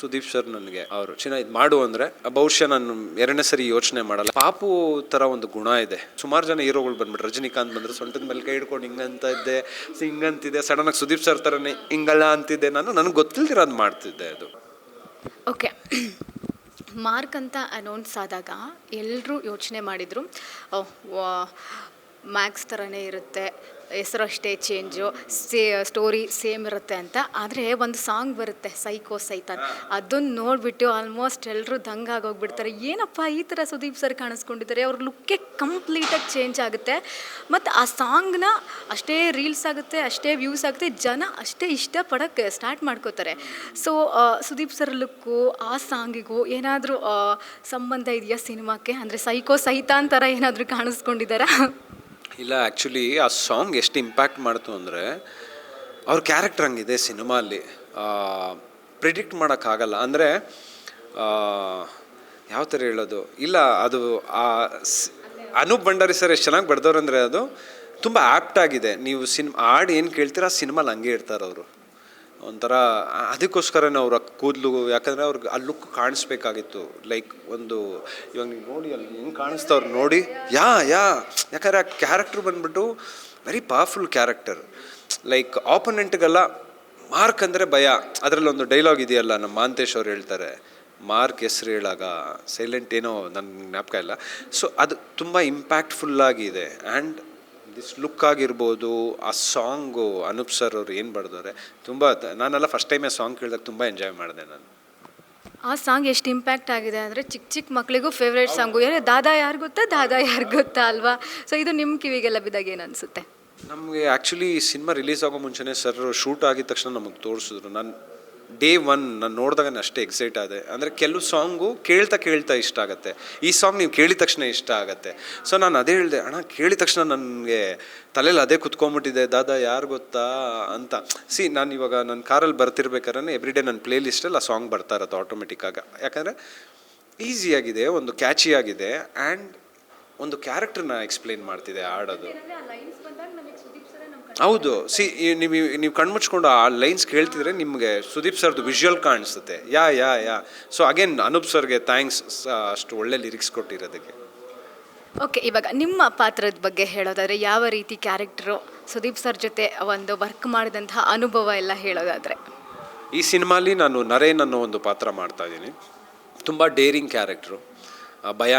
Sudeep sir ನನಗೆ ಅವರು ಇದು ಮಾಡು ಅಂದರೆ ಬಹುಶಃ ನಾನು ಎರಡನೇ ಸರಿ ಯೋಚನೆ ಮಾಡಲ್ಲ. ಪಾಪು ಥರ ಒಂದು ಗುಣ ಇದೆ. ಸುಮಾರು ಜನ ಹೀರೋಗಳು ಬಂದ್ಬಿಟ್ಟು ರಜನಿಕಾಂತ್ ಬಂದರು ಸೊಂಟದ ಮೇಲೆ ಕೈ ಹಿಡ್ಕೊಂಡು ಹಿಂಗಂತ ಇದ್ದೆ, ಹಿಂಗಂತಿದ್ದೆ, ಸಡನ್ನಾಗಿ ಸುದೀಪ್ ಸರ್ ಥರನೇ ಹಿಂಗಲ್ಲ ಅಂತಿದ್ದೆ. ನನಗೆ ಗೊತ್ತಿಲ್ದಿರ ಅದು ಮಾಡ್ತಿದ್ದೆ. ಅದು ಓಕೆ. ಮಾರ್ಕ್ ಅಂತ ಅನೌನ್ಸ್ ಆದಾಗ ಎಲ್ಲರೂ ಯೋಚನೆ ಮಾಡಿದರು, ಮ್ಯಾಕ್ಸ್ ಥರನೇ ಇರುತ್ತೆ, ಹೆಸರು ಅಷ್ಟೇ ಚೇಂಜು, ಸ್ಟೋರಿ ಸೇಮ್ ಇರುತ್ತೆ ಅಂತ. ಆದರೆ ಒಂದು ಸಾಂಗ್ ಬರುತ್ತೆ ಸೈಕೋ ಸೈತಾನ್, ಅದನ್ನು ನೋಡಿಬಿಟ್ಟು ಆಲ್ಮೋಸ್ಟ್ ಎಲ್ಲರೂ ದಂಗಾಗೋಗ್ಬಿಡ್ತಾರೆ. ಏನಪ್ಪ ಈ ಥರ ಸುದೀಪ್ ಸರ್ ಕಾಣಿಸ್ಕೊಂಡಿದ್ದಾರೆ, ಅವ್ರ ಲುಕ್ಕೇ ಕಂಪ್ಲೀಟಾಗಿ ಚೇಂಜ್ ಆಗುತ್ತೆ. ಮತ್ತು ಆ ಸಾಂಗ್ನ ಅಷ್ಟೇ ರೀಲ್ಸ್ ಆಗುತ್ತೆ, ಅಷ್ಟೇ ವ್ಯೂಸ್ ಆಗುತ್ತೆ, ಜನ ಅಷ್ಟೇ ಇಷ್ಟಪಡೋಕ್ಕೆ ಸ್ಟಾರ್ಟ್ ಮಾಡ್ಕೋತಾರೆ. ಸೊ ಸುದೀಪ್ ಸರ್ ಲುಕ್ಕು ಆ ಸಾಂಗಿಗೂ ಏನಾದರೂ ಸಂಬಂಧ ಇದೆಯಾ ಸಿನಿಮಾಕ್ಕೆ? ಅಂದರೆ ಸೈಕೋ ಸೈತಾನ್ ಥರ ಏನಾದರೂ ಕಾಣಿಸ್ಕೊಂಡಿದ್ದಾರಾ? ಇಲ್ಲ, ಆ್ಯಕ್ಚುಲಿ ಆ ಸಾಂಗ್ ಎಷ್ಟು ಇಂಪ್ಯಾಕ್ಟ್ ಮಾಡ್ತು ಅಂದರೆ ಅವ್ರ ಕ್ಯಾರೆಕ್ಟರ್ ಹಂಗಿದೆ ಸಿನಿಮಾಲ್ಲಿ, ಪ್ರಿಡಿಕ್ಟ್ ಮಾಡೋಕ್ಕಾಗಲ್ಲ. ಅಂದರೆ ಯಾವ ಥರ ಹೇಳೋದು ಇಲ್ಲ, ಅದು ಅನೂಪ್ ಭಂಡಾರಿ ಸರ್ ಎಷ್ಟು ಚೆನ್ನಾಗಿ ಬರೆದವ್ರು ಅಂದರೆ ಅದು ತುಂಬ ಆ್ಯಪ್ಟ್ ಆಗಿದೆ. ನೀವು ಹಾಡು ಏನು ಕೇಳ್ತೀರ ಆ ಸಿನಿಮಾಲಿ ಹಂಗೆ ಇರ್ತಾರೆ ಅವರು. ಒಂಥರ ಅದಕ್ಕೋಸ್ಕರನೇ ಅವ್ರ ಕೂದಲು, ಯಾಕಂದರೆ ಅವ್ರಿಗೆ ಆ ಲುಕ್ ಕಾಣಿಸ್ಬೇಕಾಗಿತ್ತು. ಲೈಕ್ ಒಂದು ಇವಾಗ ನೀವು ನೋಡಿ ಅಲ್ಲಿ ಹೆಂಗೆ ಕಾಣಿಸ್ತವ್ರು ನೋಡಿ, ಯಾಕಂದರೆ ಆ ಕ್ಯಾರೆಕ್ಟ್ರ್ ಬಂದ್ಬಿಟ್ಟು ವೆರಿ ಪವರ್ಫುಲ್ ಕ್ಯಾರೆಕ್ಟರ್. ಲೈಕ್ ಆಪೋನೆಂಟ್ಗೆಲ್ಲ ಮಾರ್ಕ್ ಅಂದರೆ ಭಯ. ಅದರಲ್ಲಿ ಒಂದು ಡೈಲಾಗ್ ಇದೆಯಲ್ಲ, ನಮ್ಮ ಮಾಂತೇಶ್ ಅವ್ರು ಹೇಳ್ತಾರೆ, ಮಾರ್ಕ್ ಹೆಸ್ರು ಹೇಳಾಗ ಸೈಲೆಂಟ್ ಏನೋ ನನ್ನ ಜ್ಞಾಪಕ ಇಲ್ಲ. ಸೊ ಅದು ತುಂಬ ಇಂಪ್ಯಾಕ್ಟ್ಫುಲ್ಲಾಗಿದೆ. ಆ್ಯಂಡ್ ದಿಸ್ ಲುಕ್ ಆಗಿರ್ಬೋದು, ಆ ಸಾಂಗು ಅನೂಪ್ ಸರ್ ಅವ್ರು ಏನು ಬರೆದವ್ರೆ ತುಂಬ. ನಾನೆಲ್ಲ ಫಸ್ಟ್ ಟೈಮೇ ಸಾಂಗ್ ಕೇಳಿದಾಗ ತುಂಬ ಎಂಜಾಯ್ ಮಾಡಿದೆ ನಾನು. ಆ ಸಾಂಗ್ ಎಷ್ಟು ಇಂಪ್ಯಾಕ್ಟ್ ಆಗಿದೆ ಅಂದರೆ ಚಿಕ್ಕ ಮಕ್ಕಳಿಗೂ ಫೇವ್ರೇಟ್ ಸಾಂಗು. ದಾದಾ ಯಾರು ಗೊತ್ತಾ ಅಲ್ವಾ? ಸೊ ಇದು ನಿಮ್ಮ ಕಿವಿಗೆಲ್ಲ ಬಿದ್ದಾಗ ಏನು ಅನಿಸುತ್ತೆ? ನಮಗೆ ಆ್ಯಕ್ಚುಲಿ ಸಿನಿಮಾ ರಿಲೀಸ್ ಆಗೋ ಮುಂಚೆನೇ ಸರ್ ಶೂಟ್ ಆಗಿದ ತಕ್ಷಣ ನಮಗೆ ತೋರಿಸಿದ್ರು. ನಾನು ಡೇ ಒನ್ ನಾನು ನೋಡಿದಾಗ ಅಷ್ಟೇ ಎಕ್ಸೈಟ್ ಆದೆ. ಅಂದರೆ ಕೆಲವು ಸಾಂಗು ಕೇಳ್ತಾ ಇಷ್ಟ ಆಗುತ್ತೆ, ಈ ಸಾಂಗ್ ನೀವು ಕೇಳಿದ ತಕ್ಷಣ ಇಷ್ಟ ಆಗುತ್ತೆ. ಸೊ ನಾನು ಅದೇ ಹೇಳಿದೆ, ಅಣ್ಣ ಕೇಳಿದ ತಕ್ಷಣ ನನಗೆ ತಲೆಯಲ್ಲಿ ಅದೇ ಕುತ್ಕೊಂಬಿಟ್ಟಿದೆ, ದಾದಾ ಯಾರು ಗೊತ್ತಾ ಅಂತ. ನಾನು ಇವಾಗ ನನ್ನ ಕಾರಲ್ಲಿ ಬರ್ತಿರ್ಬೇಕಾದ್ರೆ ಎವ್ರಿಡೇ ನನ್ನ ಪ್ಲೇ ಲಿಸ್ಟಲ್ಲಿ ಆ ಸಾಂಗ್ ಬರ್ತಾ ಇರುತ್ತೆ ಆಟೋಮೆಟಿಕ್ಕಾಗಿ. ಯಾಕಂದರೆ ಈಸಿಯಾಗಿದೆ, ಒಂದು ಕ್ಯಾಚಿಯಾಗಿದೆ, ಆ್ಯಂಡ್ ಒಂದು ಕ್ಯಾರೆಕ್ಟರ್ನ ಎಕ್ಸ್ಪ್ಲೇನ್ ಮಾಡ್ತಿದೆ ಹಾಡೋದು. ಹೌದು. ನೀವು ಕಣ್ಮುಚ್ಕೊಂಡು ಆ ಲೈನ್ಸ್ ಕೇಳ್ತಿದ್ರೆ ನಿಮಗೆ ಸುದೀಪ್ ಸರ್ದು ವಿಜುವಲ್ ಕಾಣಿಸುತ್ತೆ. ಯಾ ಸೊ ಅಗೇನ್ ಅನೂಪ್ ಸರ್ಗೆ ಥ್ಯಾಂಕ್ಸ್, ಅಷ್ಟು ಒಳ್ಳೆ ಲಿರಿಕ್ಸ್ ಕೊಟ್ಟಿರೋದಕ್ಕೆ. ಓಕೆ, ಇವಾಗ ನಿಮ್ಮ ಪಾತ್ರದ ಬಗ್ಗೆ ಹೇಳೋದಾದರೆ ಯಾವ ರೀತಿ ಕ್ಯಾರೆಕ್ಟ್ರು, ಸುದೀಪ್ ಸರ್ ಜೊತೆ ಒಂದು ವರ್ಕ್ ಮಾಡಿದಂತಹ ಅನುಭವ ಎಲ್ಲ ಹೇಳೋದಾದರೆ? ಈ ಸಿನಿಮಾಲಿ ನಾನು ನರೇನ್ ಅನ್ನೋ ಒಂದು ಪಾತ್ರ ಮಾಡ್ತಾಯಿದ್ದೀನಿ. ತುಂಬ ಡೇರಿಂಗ್ ಕ್ಯಾರೆಕ್ಟ್ರು. ಭಯ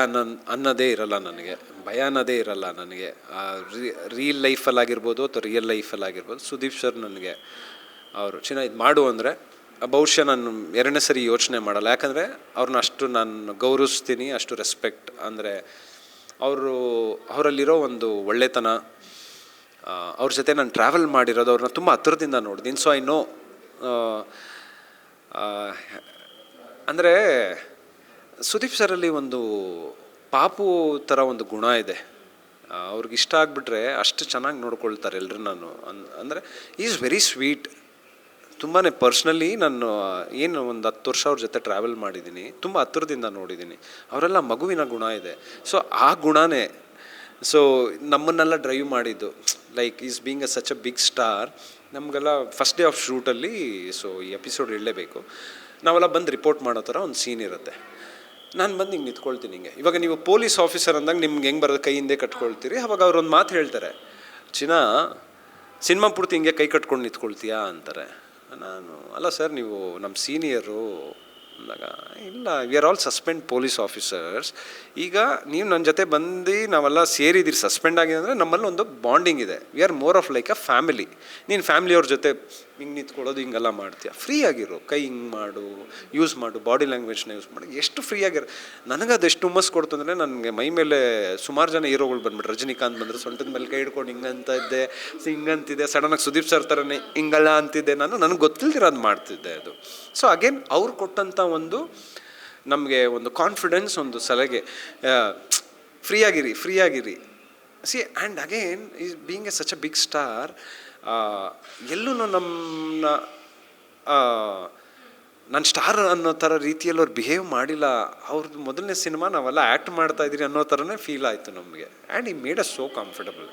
ಅನ್ನೋದೇ ಇರಲ್ಲ ನನಗೆ. ರಿಯಲ್ ಲೈಫಲ್ಲಾಗಿರ್ಬೋದು ಅಥವಾ ರಿಯಲ್ ಲೈಫಲ್ಲಾಗಿರ್ಬೋದು ಸುದೀಪ್ ಸರ್ ನನಗೆ ಅವರು ಇದು ಮಾಡು ಅಂದರೆ ಬಹುಶಃ ನಾನು ಎರಡನೇ ಸರಿ ಯೋಚನೆ ಮಾಡಲ್ಲ. ಯಾಕಂದರೆ ಅವ್ರನ್ನ ಅಷ್ಟು ನಾನು ಗೌರವಿಸ್ತೀನಿ, ಅಷ್ಟು ರೆಸ್ಪೆಕ್ಟ್. ಅಂದರೆ ಅವರಲ್ಲಿರೋ ಒಂದು ಒಳ್ಳೆತನ, ಅವ್ರ ಜೊತೆ ನಾನು ಟ್ರಾವೆಲ್ ಮಾಡಿರೋದು, ಅವ್ರನ್ನ ತುಂಬ ಹತ್ತಿರದಿಂದ ನೋಡಿದ್ದೀನಿ. So I know. ಅಂದರೆ ಸುದೀಪ್ ಸರಲ್ಲಿ ಒಂದು ಪಾಪು ಥರ ಒಂದು ಗುಣ ಇದೆ. ಅವ್ರಿಗೆ ಇಷ್ಟ ಆಗಿಬಿಟ್ರೆ ಅಷ್ಟು ಚೆನ್ನಾಗಿ ನೋಡ್ಕೊಳ್ತಾರೆ ಎಲ್ಲರೂ. ಅಂದರೆ ಈಸ್ ವೆರಿ ಸ್ವೀಟ್. ತುಂಬಾ ಪರ್ಸ್ನಲಿ ನಾನು ಏನು ಒಂದು 10 ವರ್ಷ ಅವ್ರ ಜೊತೆ ಟ್ರಾವೆಲ್ ಮಾಡಿದ್ದೀನಿ, ತುಂಬ ಹತ್ತಿರದಿಂದ ನೋಡಿದ್ದೀನಿ. ಅವರೆಲ್ಲ ಮಗುವಿನ ಗುಣ ಇದೆ. ಸೊ ಆ ಗುಣನೇ ಸೊ ನಮ್ಮನ್ನೆಲ್ಲ ಡ್ರೈವ್ ಮಾಡಿದ್ದು. Like is being such a big star. ನಮಗೆಲ್ಲ ಫಸ್ಟ್ ಡೇ ಆಫ್ ಶೂಟಲ್ಲಿ ಸೊ ಈ ಎಪಿಸೋಡ್ ಹೇಳಲೇಬೇಕು, ನಾವೆಲ್ಲ ಬಂದು ರಿಪೋರ್ಟ್ ಮಾಡೋ ಥರ ಒಂದು ಸೀನ್ ಇರುತ್ತೆ. ನಾನು ಬಂದು ಹಿಂಗೆ ನಿಂತ್ಕೊಳ್ತೀನಿ. ಇವಾಗ ನೀವು ಪೊಲೀಸ್ ಆಫೀಸರ್ ಅಂದಾಗ ನಿಮ್ಗೆ ಹೆಂಗೆ ಬರೋದು, ಕೈ ಹಿಂದೆ ಕಟ್ಕೊಳ್ತೀರಿ. ಅವಾಗ ಅವ್ರೊಂದು ಮಾತು ಹೇಳ್ತಾರೆ, ಸಿನಿಮಾ ಪೂರ್ತಿ ಹಿಂಗೆ ಕೈ ಕಟ್ಕೊಂಡು ನಿಂತ್ಕೊಳ್ತೀಯಾ ಅಂತಾರೆ. ನಾನು ಅಲ್ಲ ಸರ್, ನೀವು ನಮ್ಮ ಸೀನಿಯರು ಅಂದಾಗ, ಇಲ್ಲ, we are all suspend police officers. ಈಗ ನೀವು ನನ್ನ ಜೊತೆ ಬಂದು ನಾವೆಲ್ಲ ಸೇರಿದ್ದೀರಿ, ಸಸ್ಪೆಂಡ್ ಆಗಿದೆ ಅಂದರೆ ನಮ್ಮಲ್ಲಿ ಒಂದು ಬಾಂಡಿಂಗ್ ಇದೆ. We are more of like a family. ನೀನು ಫ್ಯಾಮಿಲಿಯವ್ರ ಜೊತೆ ಹಿಂಗೆ ನಿಂತ್ಕೊಳ್ಳೋದು, ಹಿಂಗೆಲ್ಲ ಮಾಡ್ತೀಯ, ಫ್ರೀ ಆಗಿರೋ, ಕೈ ಹಿಂಗೆ ಮಾಡು, ಯೂಸ್ ಮಾಡು, ಬಾಡಿ ಲ್ಯಾಂಗ್ವೇಜ್ನ ಯೂಸ್ ಮಾಡು, ಎಷ್ಟು ಫ್ರೀ ಆಗಿರೋ. ನನಗೆ ಅದೆಷ್ಟು ಹುಮ್ಮಸ್ ಕೊಡ್ತು ಅಂದರೆ, ನನಗೆ ಮೈ ಮೇಲೆ ಸುಮಾರು ಜನ ಹೀರೋಗಳು ಬಂದ್ಬಿಟ್ಟು ರಜನಿಕಾಂತ್ ಬಂದರು ಸೊಂಟದ ಮೇಲೆ ಕೈ ಹಿಡ್ಕೊಂಡು ಹಿಂಗಂತಿದ್ದೆ, ಸಡನ್ನಾಗಿ ಸುದೀಪ್ ಸರ್ ಥರನೇ ಹಿಂಗಲ್ಲ ಅಂತಿದ್ದೆ. ನನಗೆ ಗೊತ್ತಿಲ್ದಿರ ಅದು ಮಾಡ್ತಿದ್ದೆ ಅದು. ಸೊ ಅಗೇನ್ ಅವ್ರು ಕೊಟ್ಟಂಥ ಒಂದು ನಮಗೆ ಒಂದು ಕಾನ್ಫಿಡೆನ್ಸ್, ಒಂದು ಸಲಹೆ, ಫ್ರೀ ಆಗಿರಿ. And again is being a such a big star. ಎಲ್ಲೂ ನಾನು ಸ್ಟಾರ್ ಅನ್ನೋ ಥರ ರೀತಿಯಲ್ಲಿ ಅವ್ರು ಬಿಹೇವ್ ಮಾಡಿಲ್ಲ. ಅವ್ರದ್ದು ಮೊದಲನೇ ಸಿನಿಮಾ, ನಾವೆಲ್ಲ ಆ್ಯಕ್ಟ್ ಮಾಡ್ತಾಯಿದ್ದೀರಿ ಅನ್ನೋ ಥರನೇ ಫೀಲ್ ಆಯಿತು ನಮಗೆ. And he made us so comfortable.